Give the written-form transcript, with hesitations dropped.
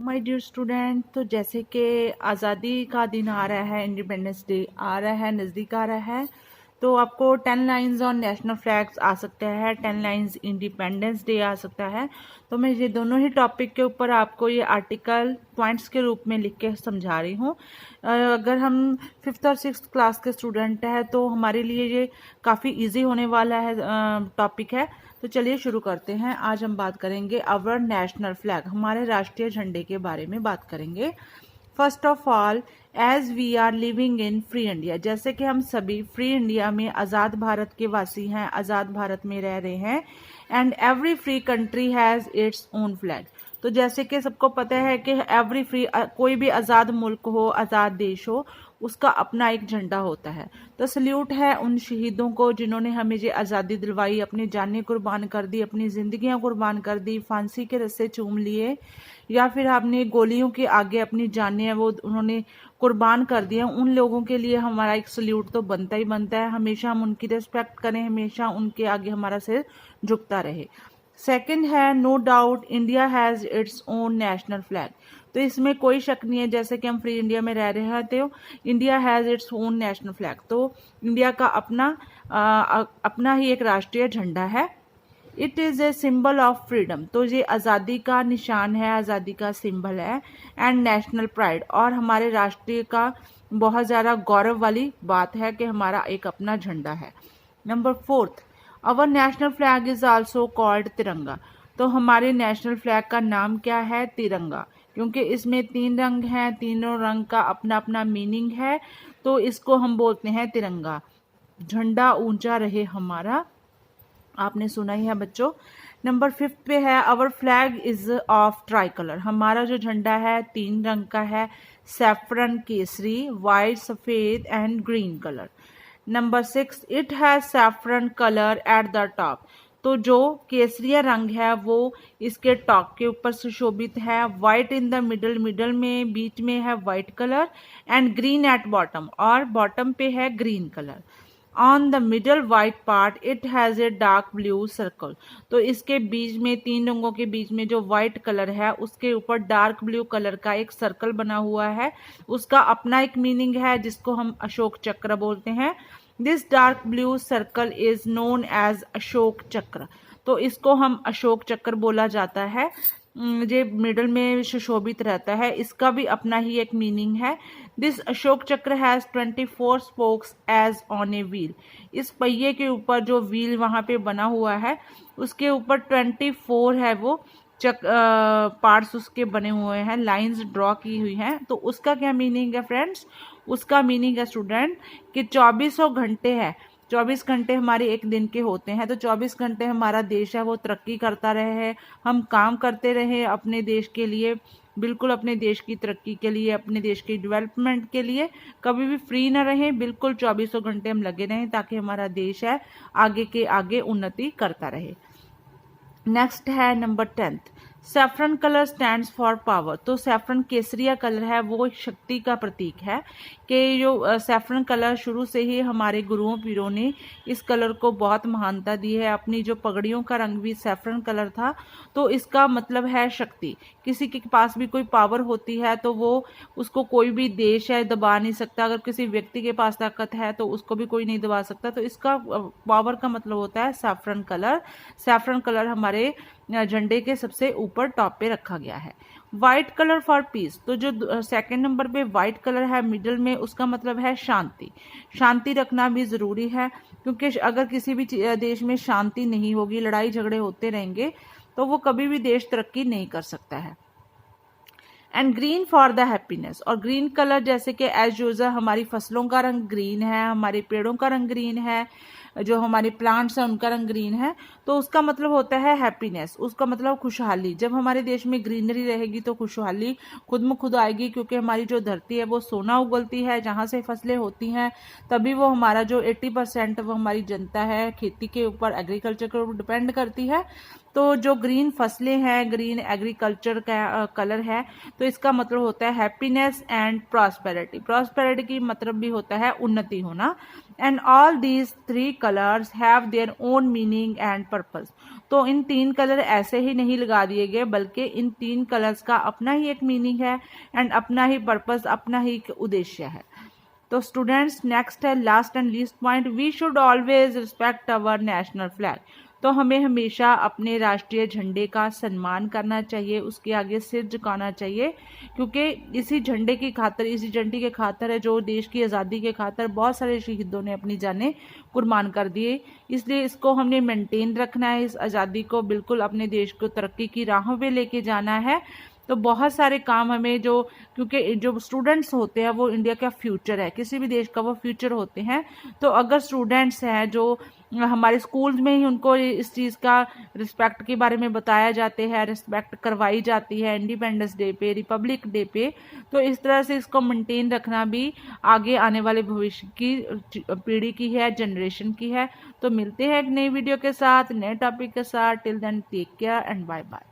My dear student, तो जैसे कि आज़ादी का दिन आ रहा है, इंडिपेंडेंस डे आ रहा है, नज़दीक आ रहा है, तो आपको 10 लाइंस ऑन नेशनल फ्लैग्स आ सकता है, 10 लाइंस इंडिपेंडेंस डे आ सकता है। तो मैं ये दोनों ही टॉपिक के ऊपर आपको ये आर्टिकल पॉइंट्स के रूप में लिख के समझा रही हूँ। अगर हम 5th और 6th क्लास के स्टूडेंट हैं तो हमारे लिए ये काफ़ी इजी होने वाला है टॉपिक है। तो चलिए शुरू करते हैं। आज हम बात करेंगे अवर नेशनल फ्लैग, हमारे राष्ट्रीय झंडे के बारे में बात करेंगे। First of all, as we are living in free India, जैसे कि हम सभी फ्री इंडिया में आज़ाद भारत के वासी हैं, आज़ाद भारत में रह रहे हैं। And every free country has its own flag. तो जैसे कि सबको पता है कि एवरी फ्री, कोई भी आज़ाद मुल्क हो, आज़ाद देश हो, उसका अपना एक झंडा होता है। तो सल्यूट है उन शहीदों को जिन्होंने हमें ये आज़ादी दिलवाई, अपनी जानें कुर्बान कर दी, अपनी ज़िंदगियां कुर्बान कर दी, फांसी के रस्से चूम लिए, या फिर आपने गोलियों के आगे अपनी जानें हैं वो उन्होंने कुर्बान कर दिया। उन लोगों के लिए हमारा एक सल्यूट तो बनता ही बनता है। हमेशा हम उनकी रिस्पेक्ट करें, हमेशा उनके आगे हमारा सिर झुकता रहे। सेकंड है, no doubt India has its own national flag. तो इसमें कोई शक नहीं है, जैसे कि हम फ्री इंडिया में रह रहे हैं तो India has its own national flag. तो इंडिया का अपना ही एक राष्ट्रीय झंडा है। It is a symbol of freedom, तो ये आज़ादी का निशान है, आज़ादी का सिंबल है। एंड नेशनल प्राइड, और हमारे राष्ट्रीय का बहुत ज़्यादा गौरव वाली बात है कि हमारा एक अपना झंडा है। Number 4th, our national flag is also called तिरंगा। तो हमारे नेशनल फ्लैग का नाम क्या है? तिरंगा, क्योंकि इसमें 3 रंग हैं, तीनों रंग का अपना अपना मीनिंग है, तो इसको हम बोलते हैं तिरंगा। झंडा ऊंचा रहे हमारा, आपने सुना ही है बच्चों। नंबर 5 पे है, our flag is of tricolour. हमारा जो झंडा है 3 रंग का है, सैफरन, केसरी, वाइट, सफेद and green colour. Number 6, it has saffron colour at the top. तो जो केसरिया रंग है वो इसके टॉप के ऊपर सुशोभित है। White in the middle, middle में बीच में है white colour, and green at bottom, और बॉटम पे है green colour. On the middle white part it has a dark blue circle. तो इसके बीच में, 3 रंगों के बीच में जो वाइट कलर है उसके ऊपर डार्क ब्लू कलर का एक सर्कल बना हुआ है। उसका अपना एक मीनिंग है जिसको हम अशोक चक्र बोलते हैं। This dark blue circle is known as Ashok Chakra. तो इसको हम अशोक चक्र बोला जाता है। ये मिडल में सुशोभित रहता है, इसका भी अपना ही एक मीनिंग है। This Ashok Chakra has 24 spokes as on a wheel. इस पहिए के ऊपर जो व्हील वहाँ पे बना हुआ है उसके ऊपर 24 है वो पार्ट्स उसके बने हुए हैं, लाइंस ड्रॉ की हुई हैं। तो उसका क्या मीनिंग है फ्रेंड्स? उसका मीनिंग है स्टूडेंट कि 2400 घंटे है, 24 घंटे हमारे एक दिन के होते हैं। तो 24 घंटे हमारा देश है वो तरक्की करता रहे, हम काम करते रहे अपने देश के लिए, बिल्कुल अपने देश की तरक्की के लिए, अपने देश की डेवलपमेंट के लिए कभी भी फ्री ना रहें, बिल्कुल 2400 घंटे हम लगे रहें ताकि हमारा देश है आगे के आगे उन्नति करता रहे। नेक्स्ट है number 10th, saffron colour stands for power. तो सैफरन केसरिया कलर है वो एक शक्ति का प्रतीक है, कि जो सैफरन कलर शुरू से ही हमारे गुरुओं पीरों ने इस कलर को बहुत महानता दी है। अपनी जो पगड़ियों का रंग भी सैफरन कलर था, तो इसका मतलब है शक्ति। किसी के पास भी कोई पावर होती है तो वो उसको कोई भी देश है दबा नहीं सकता। अगर किसी व्यक्ति के पास ताकत है तो उसको भी कोई नहीं दबा सकता। तो इसका पावर का मतलब होता है सैफरन कलर। सैफरन कलर हमारे झंडे के सबसे ऊपर टॉप पे रखा गया है। White colour for piece. तो जो सेकंड नंबर पे व्हाइट कलर है मिडिल में, उसका मतलब है शांति। शांति रखना भी जरूरी है, क्योंकि अगर किसी भी देश में शांति नहीं होगी, लड़ाई झगड़े होते रहेंगे, तो वो कभी भी देश तरक्की नहीं कर सकता है। And green for the happiness. और ग्रीन कलर जैसे कि एज यूजर हमारी फसलों का रंग ग्रीन है, हमारे पेड़ों का रंग ग्रीन है, जो हमारे प्लांट्स हैं उनका रंग ग्रीन है, तो उसका मतलब होता है हैप्पीनेस, उसका मतलब खुशहाली। जब हमारे देश में ग्रीनरी रहेगी तो खुशहाली खुद में खुद आएगी, क्योंकि हमारी जो धरती है वो सोना उगलती है, जहाँ से फसलें होती हैं तभी वो हमारा जो 80% वो हमारी जनता है खेती के ऊपर, एग्रीकल्चर के ऊपर डिपेंड करती है। तो जो ग्रीन फसलें हैं, ग्रीन एग्रीकल्चर का कलर है, तो इसका मतलब होता है हैप्पीनेस एंड प्रॉस्पेरिटी। प्रॉस्पेरिटी की मतलब भी होता है उन्नति होना। And all these 3 colours have their own meaning and purpose. तो इन 3 कलर ऐसे ही नहीं लगा दिए गए, बल्कि इन 3 कलर्स का अपना ही एक मीनिंग है एंड अपना ही पर्पस, अपना ही एक उद्देश्य है। तो स्टूडेंट्स, नेक्स्ट है last and least point, we should always respect our national flag. तो हमें हमेशा अपने राष्ट्रीय झंडे का सम्मान करना चाहिए, उसके आगे सिर झुकाना चाहिए, क्योंकि इसी झंडे की खातिर, इसी झंडे के खातिर है जो देश की आज़ादी के खातिर बहुत सारे शहीदों ने अपनी जानें कुर्बान कर दिए। इसलिए इसको हमने मेंटेन रखना है, इस आज़ादी को बिल्कुल अपने देश को तरक्की की राहों पे लेके जाना है। तो बहुत सारे काम हमें जो, क्योंकि जो स्टूडेंट्स होते हैं वो इंडिया का फ्यूचर है, किसी भी देश का वो फ्यूचर होते हैं। तो अगर स्टूडेंट्स हैं जो हमारे स्कूल्स में ही उनको इस चीज़ का रिस्पेक्ट के बारे में बताया जाते हैं, रिस्पेक्ट करवाई जाती है इंडिपेंडेंस डे पे, रिपब्लिक डे पे, तो इस तरह से इसको मेंटेन रखना भी आगे आने वाले भविष्य की पीढ़ी की है, जनरेशन की है। तो मिलते हैं एक नई वीडियो के साथ, नए टॉपिक के साथ। Till then take care and bye bye.